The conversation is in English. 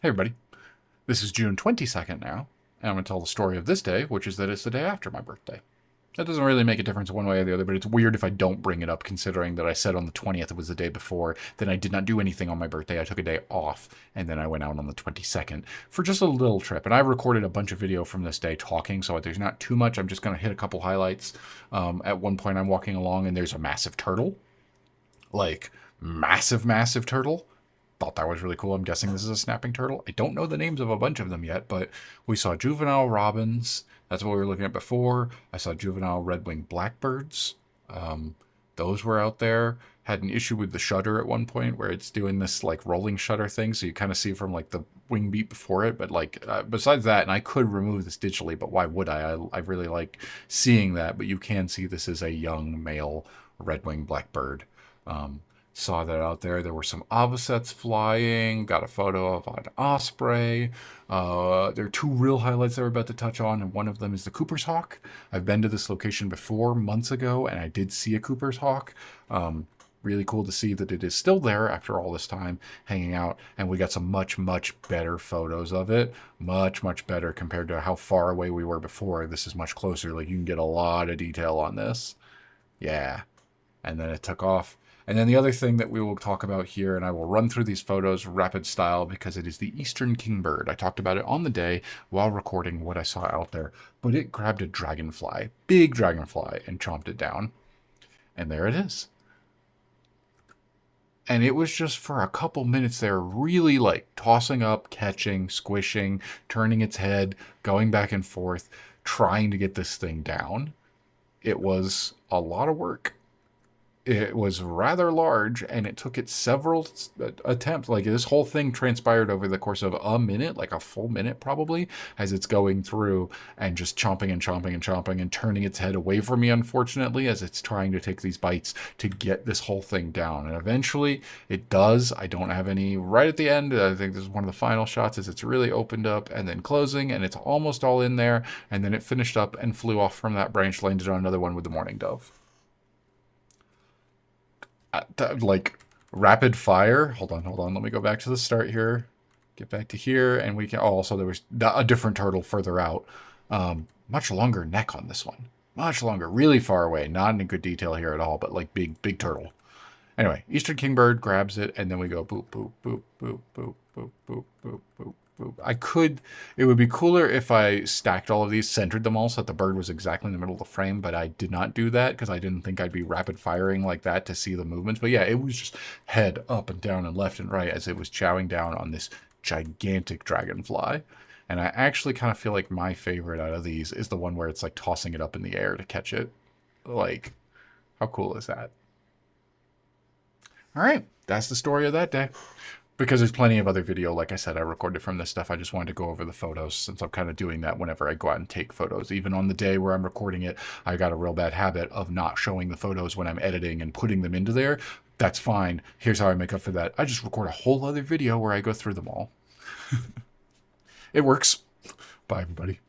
Hey everybody, this is June 22nd now, and I'm going to tell the story of this day, which is that it's the day after my birthday. That doesn't really make a difference one way or the other, but it's weird if I don't bring it up, considering that I said on the 20th it was the day before, then I did not do anything on my birthday. I took a day off, and then I went out on the 22nd for just a little trip. And I recorded a bunch of video from this day talking, so there's not too much. I'm just going to hit a couple highlights. At one point I'm walking along, and there's a massive turtle. Like, massive turtle. Thought that was really cool. I'm guessing this is a snapping turtle. I don't know the names of a bunch of them yet, but we saw juvenile robins. That's what we were looking at before. I saw juvenile red-winged blackbirds. Those were out there. Had an issue with the shutter at one point where it's doing this like rolling shutter thing, so you kind of see from like the wing beat before it. But like besides that, and I could remove this digitally, but why would I really like seeing that. But you can see this is a young male red-winged blackbird. Saw that out there. There were some avocets flying. Got a photo of an osprey. There are two real highlights that we're about to touch on, and one of them is the Cooper's hawk. I've been to this location before months ago, and I did see a Cooper's hawk. Really cool to see that it is still there after all this time hanging out, and we got some much better photos of it. Much better compared to how far away we were before. This is much closer. Like, you can get a lot of detail on this. Yeah. And then it took off. And then the other thing that we will talk about here, and I will run through these photos rapid style because it is the eastern kingbird. I talked about it on the day while recording what I saw out there, but it grabbed a dragonfly, big dragonfly, and chomped it down. And there it is. And it was just for a couple minutes there, really like tossing up, catching, squishing, turning its head, going back and forth, trying to get this thing down. It was a lot of work. It was rather large, and it took it several attempts. Like, this whole thing transpired over the course of a minute, like a full minute probably, as it's going through and just chomping and turning its head away from me, unfortunately, as it's trying to take these bites to get this whole thing down. And eventually it does. I don't have any right at the end. I think this is one of the final shots as it's really opened up and then closing, and it's almost all in there. And then it finished up and flew off from that branch, landed on another one with the mourning dove. Like, rapid fire. Hold on. Let me go back to the start here. Get back to here, and we can. Oh, also there was a different turtle further out. Much longer neck on this one. Much longer, really far away. Not in good detail here at all, but like big turtle. Anyway, eastern kingbird grabs it, and then we go boop boop boop boop boop boop boop boop boop. It would be cooler if I stacked all of these, centered them all so that the bird was exactly in the middle of the frame, but I did not do that because I didn't think I'd be rapid firing like that to see the movements. But yeah, it was just head up and down and left and right as it was chowing down on this gigantic dragonfly. And I actually kind of feel like my favorite out of these is the one where it's like tossing it up in the air to catch it. Like, how cool is that? All right, that's the story of that day. Because there's plenty of other video, like I said, I recorded from this stuff. I just wanted to go over the photos since I'm kind of doing that whenever I go out and take photos. Even on the day where I'm recording it, I got a real bad habit of not showing the photos when I'm editing and putting them into there. That's fine. Here's how I make up for that. I just record a whole other video where I go through them all. It works. Bye, everybody.